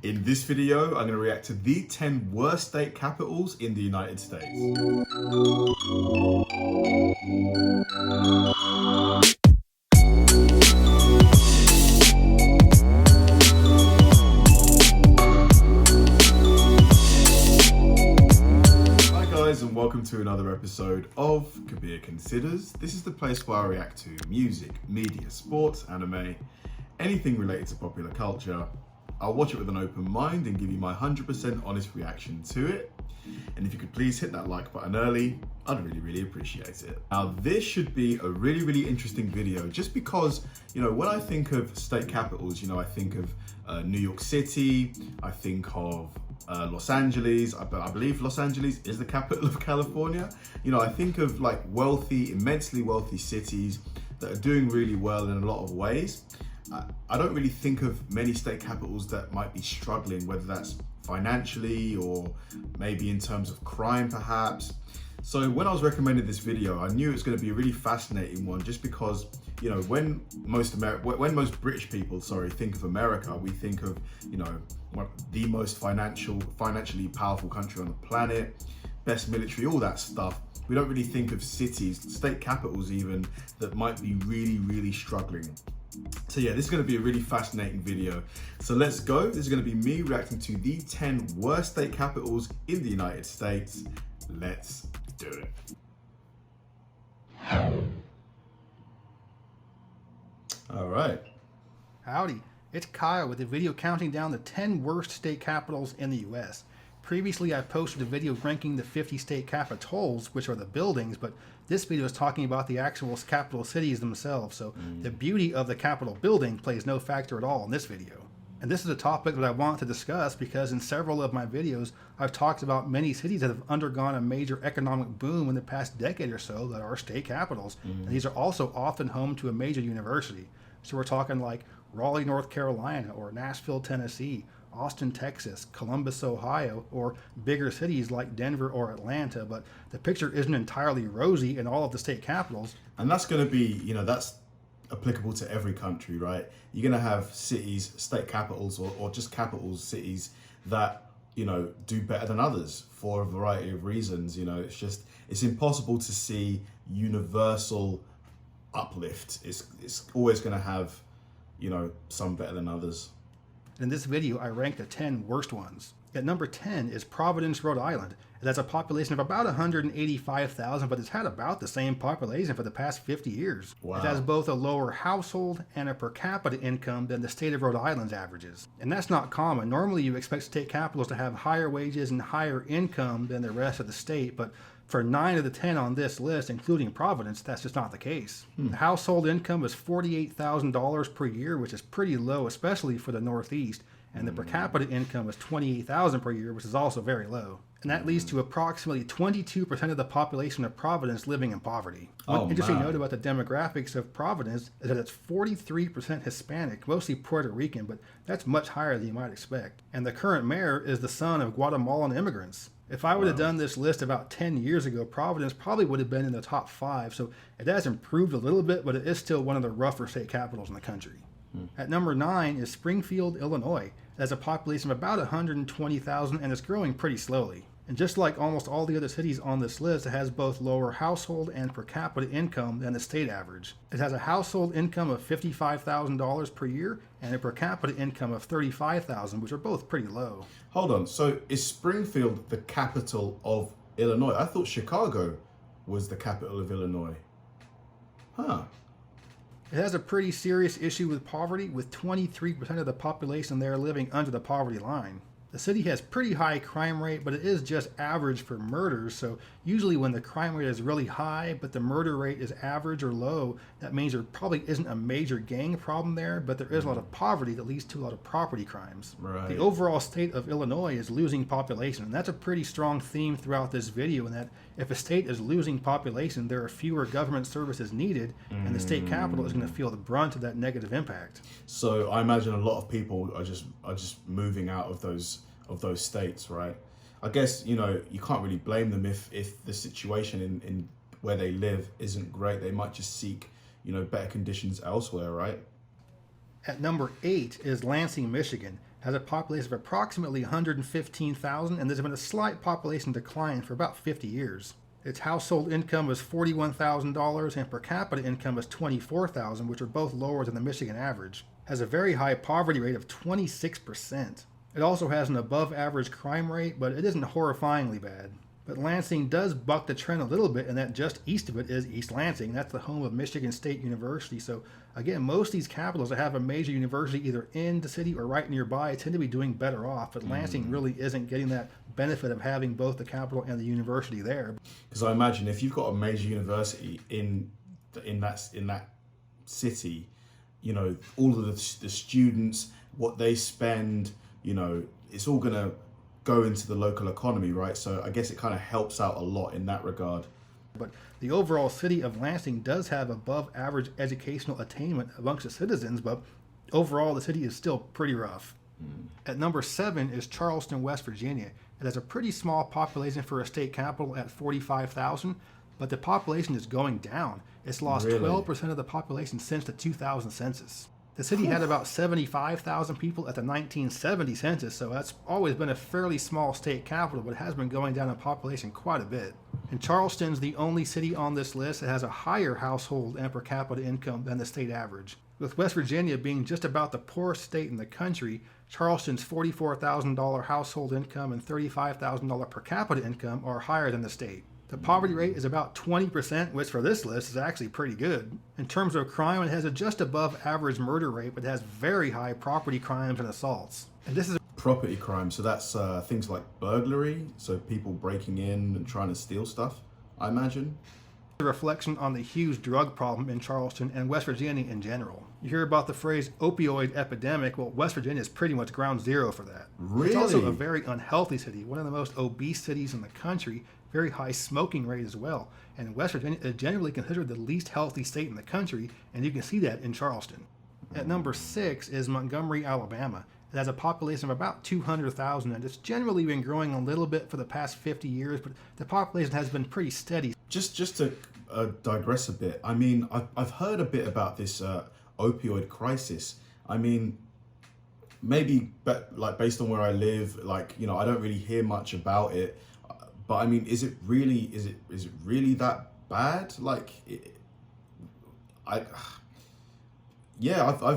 In this video, I'm going to react to the 10 worst state capitals in the United States. Hi guys, and welcome to another episode of Kabir Considers. This is the place where I react to music, media, sports, anime, anything related to popular culture. I'll watch it with an open mind and give you my 100% honest reaction to it. And if you could please hit that like button early, I'd really appreciate it. Now, this should be a really interesting video just because, when I think of state capitals, I think of New York City, I think of Los Angeles. I believe Los Angeles is the capital of California. I think of like wealthy, immensely wealthy cities that are doing really well in a lot of ways. I don't really think of many state capitals that might be struggling, whether that's financially or maybe in terms of crime perhaps. So when I was recommending this video, I knew it was going to be a really fascinating one just because, when most British people, think of America, we think of, the most financially powerful country on the planet, best military, all that stuff. We don't really think of cities, state capitals even, that might be really struggling. So yeah, this is going to be a really fascinating video. So let's go. This is going to be me reacting to the 10 worst state capitals in the United States. Let's do it. All right. Howdy, it's Kyle with a video counting down the 10 worst state capitals in the US. Previously, I posted a video ranking the 50 state capitals, which are the buildings, but this video is talking about the actual capital cities themselves, so the beauty of the Capitol building plays no factor at all in this video. And this is a topic that I want to discuss because in several of my videos, I've talked about many cities that have undergone a major economic boom in the past decade or so that are state capitals. And these are also often home to a major university. So we're talking like Raleigh, North Carolina, or Nashville, Tennessee, Austin, Texas, Columbus, Ohio, or bigger cities like Denver or Atlanta, but the picture isn't entirely rosy in all of the state capitals. And that's going to be, that's applicable to every country, right? You're going to have cities, state capitals, or just capitals, cities that, do better than others for a variety of reasons. It's impossible to see universal uplift. It's always going to have, some better than others. In this video, I ranked the 10 worst ones. At number 10 is Providence, Rhode Island. It has a population of about 185,000, but it's had about the same population for the past 50 years. Wow. It has both a lower household and a per capita income than the state of Rhode Island's averages. And that's not common. Normally, you expect state capitals to have higher wages and higher income than the rest of the state, but for 9 of the 10 on this list, including Providence, that's just not the case. The household income is $48,000 per year, which is pretty low, especially for the Northeast. And the per capita income is $28,000 per year, which is also very low. And that leads to approximately 22% of the population of Providence living in poverty. One interesting note about the demographics of Providence is that it's 43% Hispanic, mostly Puerto Rican, but that's much higher than you might expect. And the current mayor is the son of Guatemalan immigrants. If I would have done this list about 10 years ago, Providence probably would have been in the top 5, so it has improved a little bit, but it is still one of the rougher state capitals in the country. At number 9 is Springfield, Illinois. It has a population of about 120,000 and it's growing pretty slowly. And just like almost all the other cities on this list, it has both lower household and per capita income than the state average. It has a household income of $55,000 per year and a per capita income of $35,000, which are both pretty low. Hold on, so is Springfield the capital of Illinois? I thought Chicago was the capital of Illinois. Huh. It has a pretty serious issue with poverty, with 23% of the population there living under the poverty line. The city has pretty high crime rate, but it is just average for murders, so usually when the crime rate is really high, but the murder rate is average or low, that means there probably isn't a major gang problem there, but there is a lot of poverty that leads to a lot of property crimes. Right. The overall state of Illinois is losing population, and that's a pretty strong theme throughout this video, in that if a state is losing population, there are fewer government services needed, and the state capital is going to feel the brunt of that negative impact. So I imagine a lot of people are just moving out of those states, right? I guess, you can't really blame them if the situation in where they live isn't great. They might just seek, better conditions elsewhere, right? At number 8 is Lansing, Michigan. has a population of approximately 115,000, and there's been a slight population decline for about 50 years. Its household income was $41,000 and per capita income was $24,000, which are both lower than the Michigan average. It has a very high poverty rate of 26%. It also has an above average crime rate, but it isn't horrifyingly bad. But Lansing does buck the trend a little bit in that just east of it is East Lansing. That's the home of Michigan State University. So again, most of these capitals that have a major university either in the city or right nearby tend to be doing better off. But Lansing really isn't getting that benefit of having both the capital and the university there. Because I imagine if you've got a major university in that city, you know, all of the students, what they spend, you know, it's all going to go into the local economy, right? So I guess it kind of helps out a lot in that regard. But the overall city of Lansing does have above average educational attainment amongst its citizens, but overall the city is still pretty rough. At number 7 is Charleston, West Virginia. It has a pretty small population for a state capital at 45,000, but the population is going down. It's lost 12% of the population since the 2000 census. The city had about 75,000 people at the 1970 census, so that's always been a fairly small state capital, but it has been going down in population quite a bit. And Charleston's the only city on this list that has a higher household and per capita income than the state average. With West Virginia being just about the poorest state in the country, Charleston's $44,000 household income and $35,000 per capita income are higher than the state. The poverty rate is about 20%, which for this list is actually pretty good. In terms of crime, it has a just above average murder rate, but it has very high property crimes and assaults. And this is property crime, so that's things like burglary, so people breaking in and trying to steal stuff, I imagine. A reflection on the huge drug problem in Charleston and West Virginia in general. You hear about the phrase opioid epidemic. Well, West Virginia is pretty much ground zero for that. Really? It's also a very unhealthy city, one of the most obese cities in the country, very high smoking rate as well. And West Virginia is generally considered the least healthy state in the country, and you can see that in Charleston. At number 6 is Montgomery, Alabama. It has a population of about 200,000, and it's generally been growing a little bit for the past 50 years, but the population has been pretty steady. Just to digress a bit, I mean, I've heard a bit about this opioid crisis. I mean, maybe like based on where I live, like, you know, I don't really hear much about it. But I mean, is it really that bad? Like, I've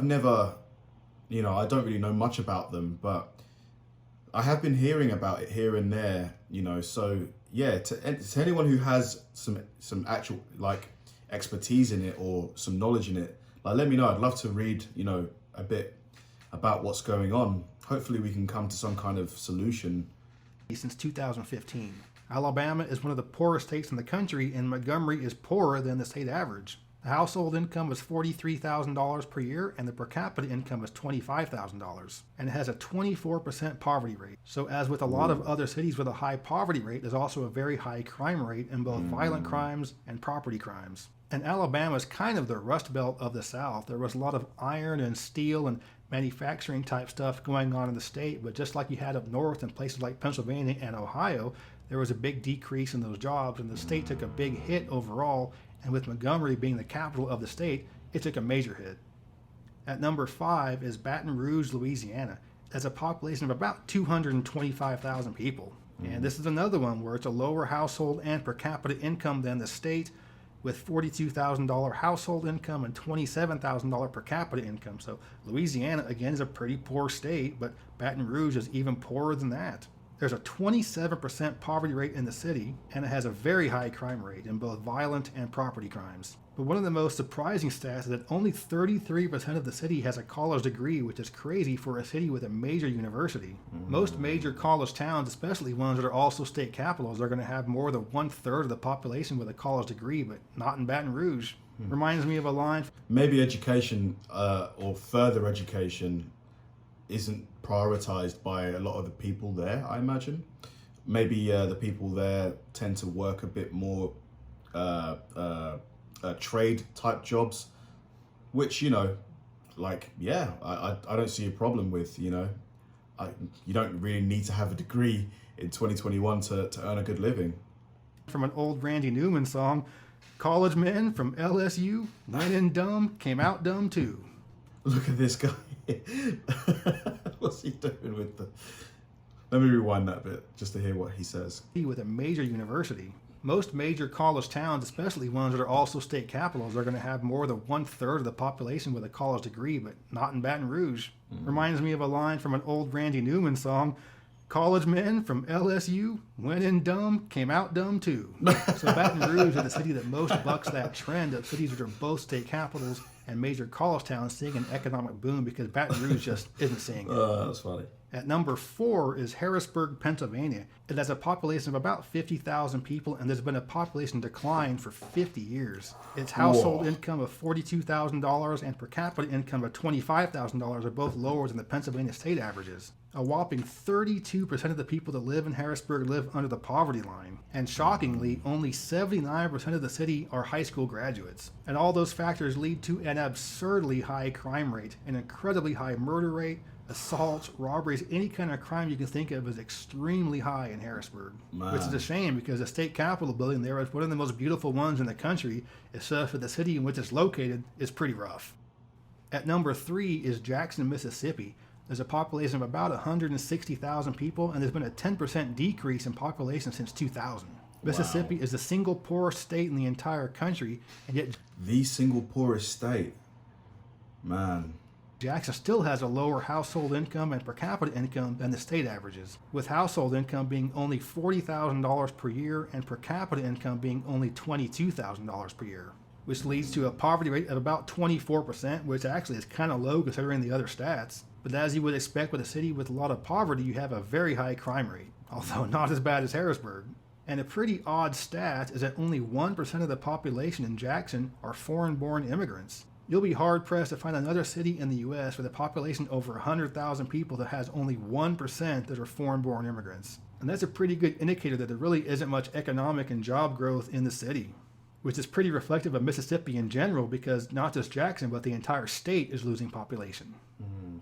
never, you know, I don't really know much about them, but I have been hearing about it here and there, you know. So yeah, to anyone who has some actual like expertise in it or some knowledge in it, like, let me know. I'd love to read, you know, a bit about what's going on. Hopefully we can come to some kind of solution. Since 2015. Alabama is one of the poorest states in the country, and Montgomery is poorer than the state average. The household income was $43,000 per year, and the per capita income was $25,000. And it has a 24% poverty rate. So as with a lot of other cities with a high poverty rate, there's also a very high crime rate in both violent crimes and property crimes. And Alabama is kind of the Rust Belt of the South. There was a lot of iron and steel and manufacturing type stuff going on in the state, but just like you had up north in places like Pennsylvania and Ohio, there was a big decrease in those jobs, and the state took a big hit overall, and with Montgomery being the capital of the state, it took a major hit. At number 5 is Baton Rouge, Louisiana. It has a population of about 225,000 people. And this is another one where it's a lower household and per capita income than the state, with $42,000 household income and $27,000 per capita income. So Louisiana, again, is a pretty poor state, but Baton Rouge is even poorer than that. There's a 27% poverty rate in the city, and it has a very high crime rate in both violent and property crimes. But one of the most surprising stats is that only 33% of the city has a college degree, which is crazy for a city with a major university. Most major college towns, especially ones that are also state capitals, are going to have more than 1/3 of the population with a college degree, but not in Baton Rouge. Reminds me of a line. Maybe education or further education isn't prioritized by a lot of the people there, I imagine. Maybe the people there tend to work a bit more trade type jobs, which, you know, like, yeah, I don't see a problem with, you know. You don't really need to have a degree in 2021 to earn a good living. From an old Randy Newman song, college men from LSU went in dumb, came out dumb too. Look at this guy. What's he doing with the... Let me rewind that bit just to hear what he says. With a major university. Most major college towns, especially ones that are also state capitals, are going to have more than 1/3 of the population with a college degree, but not in Baton Rouge. Reminds me of a line from an old Randy Newman song, "College men from LSU went in dumb, came out dumb too." So Baton Rouge is the city that most bucks that trend of cities that are both state capitals and major college towns seeing an economic boom, because Baton Rouge just isn't seeing it. That's funny. At number 4 is Harrisburg, Pennsylvania. It has a population of about 50,000 people, and there's been a population decline for 50 years. Its household income of $42,000 and per capita income of $25,000 are both lower than the Pennsylvania state averages. A whopping 32% of the people that live in Harrisburg live under the poverty line. And shockingly, only 79% of the city are high school graduates. And all those factors lead to an absurdly high crime rate, an incredibly high murder rate, assaults, robberies, any kind of crime you can think of is extremely high in Harrisburg. Man. Which is a shame, because the state capitol building there is one of the most beautiful ones in the country. It's just that the city in which it's located is pretty rough. At number 3 is Jackson, Mississippi. There's a population of about 160,000 people, and there's been a 10% decrease in population since 2000. Mississippi is the single poorest state in the entire country, and yet The single poorest state. Man. Jackson still has a lower household income and per capita income than the state averages, with household income being only $40,000 per year and per capita income being only $22,000 per year, which leads to a poverty rate of about 24%, which actually is kind of low considering the other stats. But as you would expect with a city with a lot of poverty, you have a very high crime rate, although not as bad as Harrisburg. And a pretty odd stat is that only 1% of the population in Jackson are foreign-born immigrants. You'll be hard-pressed to find another city in the U.S. with a population over 100,000 people that has only 1% that are foreign-born immigrants. And that's a pretty good indicator that there really isn't much economic and job growth in the city, which is pretty reflective of Mississippi in general, because not just Jackson, but the entire state is losing population.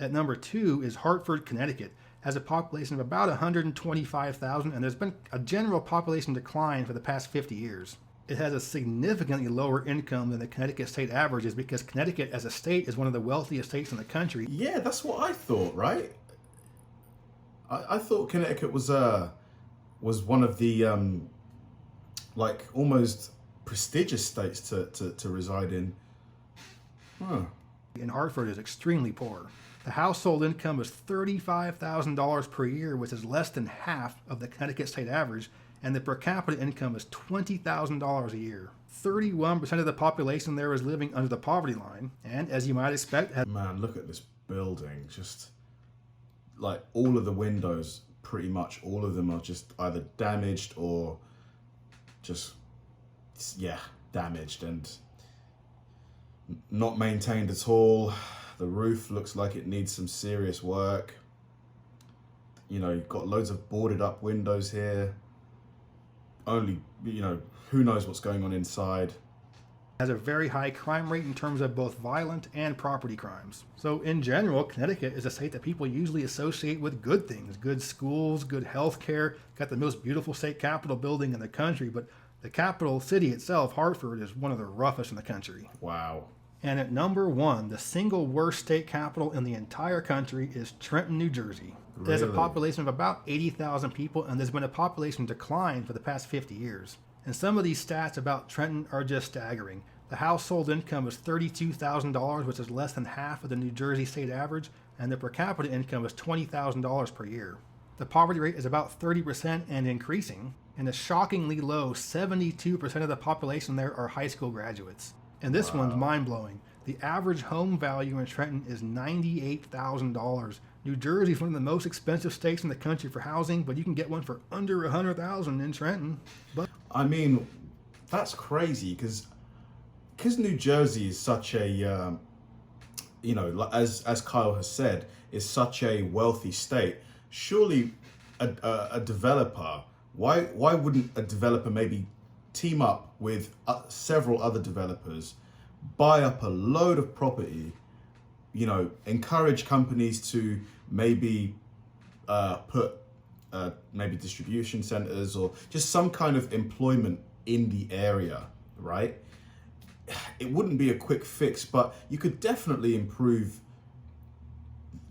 At number 2 is Hartford, Connecticut. Has a population of about 125,000, and there's been a general population decline for the past 50 years. It has a significantly lower income than the Connecticut state averages, because Connecticut as a state is one of the wealthiest states in the country. Yeah, that's what I thought, right? I thought Connecticut was one of the like almost prestigious states to reside in. Huh. And Hartford is extremely poor. The household income is $35,000 per year, which is less than half of the Connecticut state average, and the per capita income is $20,000 a year. 31% of the population there is living under the poverty line, and as you might expect... Man, look at this building. Just like all of the windows, pretty much all of them are just either damaged or just, yeah, damaged and not maintained at all. The roof looks like it needs some serious work. You know, you've got loads of boarded up windows here. Only, you know, who knows what's going on inside. Has a very high crime rate in terms of both violent and property crimes. So in general, Connecticut is a state that people usually associate with good things, good schools, good health care, got the most beautiful state capitol building in the country, but the capital city itself, Hartford, is one of the roughest in the country. Wow. And at number 1, the single worst state capital in the entire country is Trenton, New Jersey. It has a population of about 80,000 people, and there's been a population decline for the past 50 years. And some of these stats about Trenton are just staggering. The household income is $32,000, which is less than half of the New Jersey state average, and the per capita income is $20,000 per year. The poverty rate is about 30% and increasing, and a shockingly low 72% of the population there are high school graduates. And this one's mind-blowing. The average home value in Trenton is $98,000. New Jersey is one of the most expensive states in the country for housing, but you can get one for under $100,000 in Trenton. But I mean, that's crazy because New Jersey is such a, you know, as Kyle has said, is such a wealthy state. Surely a developer, why wouldn't a developer maybe team up with several other developers, buy up a load of property, you know, encourage companies to maybe put maybe distribution centers or just some kind of employment in the area, right? It wouldn't be a quick fix, but you could definitely improve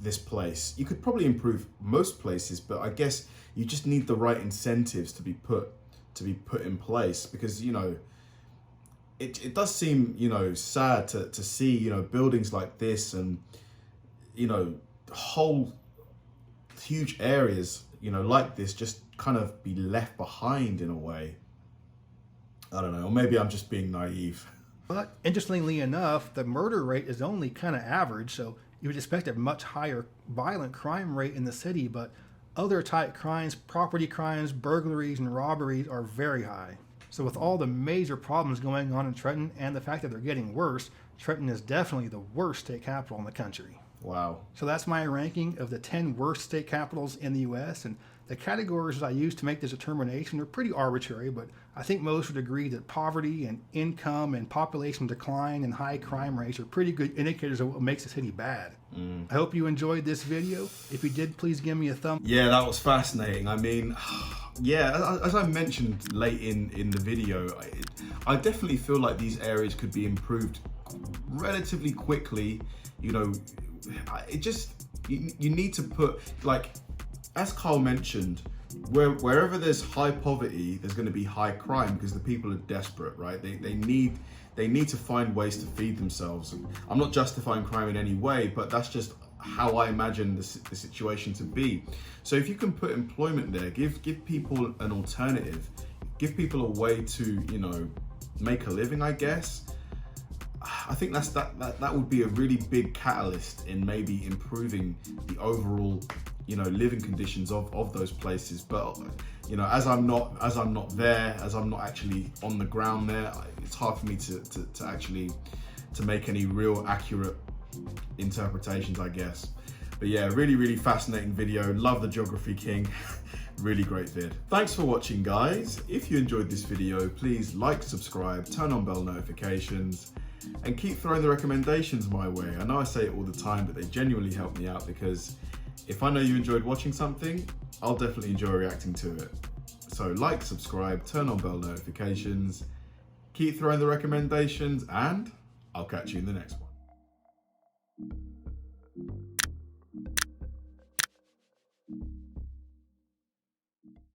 this place. You could probably improve most places, but I guess you just need the right incentives to be put in place, because, you know, it does seem, you know, sad to see, you know, buildings like this and, you know, whole huge areas, you know, like this just kind of be left behind in a way. I don't know, or maybe I'm just being naive. But interestingly enough, the murder rate is only kind of average, so you would expect a much higher violent crime rate in the city, but other type crimes, property crimes, burglaries, and robberies are very high. So with all the major problems going on in Trenton and the fact that they're getting worse, Trenton is definitely the worst state capital in the country. Wow. So that's my ranking of the 10 worst state capitals in the U.S. And the categories I used to make this determination are pretty arbitrary, but I think most would agree that poverty and income and population decline and high crime rates are pretty good indicators of what makes a city bad. I hope you enjoyed this video. If you did, please give me a thumb. Yeah, that was fascinating. I mean, yeah, as I mentioned late in the video, I definitely feel like these areas could be improved relatively quickly. You know, it just, you need to put, like, as Carl mentioned, wherever there's high poverty, there's going to be high crime, because the people are desperate, right? They need to find ways to feed themselves. I'm not justifying crime in any way, but that's just how I imagine the situation to be. So if you can put employment there, give people an alternative, give people a way to, you know, make a living, I guess. I think that would be a really big catalyst in maybe improving the overall, you know, living conditions of those places. But, you know, as I'm not there, as I'm not actually on the ground there, it's hard for me to actually make any real accurate interpretations, I guess. But yeah, really fascinating video. Love the Geography King. Really great vid. Thanks for watching, guys. If you enjoyed this video, please like, subscribe, turn on bell notifications, and keep throwing the recommendations my way. I know I say it all the time, but they genuinely help me out, because if I know you enjoyed watching something, I'll definitely enjoy reacting to it. So like, subscribe, turn on bell notifications, keep throwing the recommendations, and I'll catch you in the next one.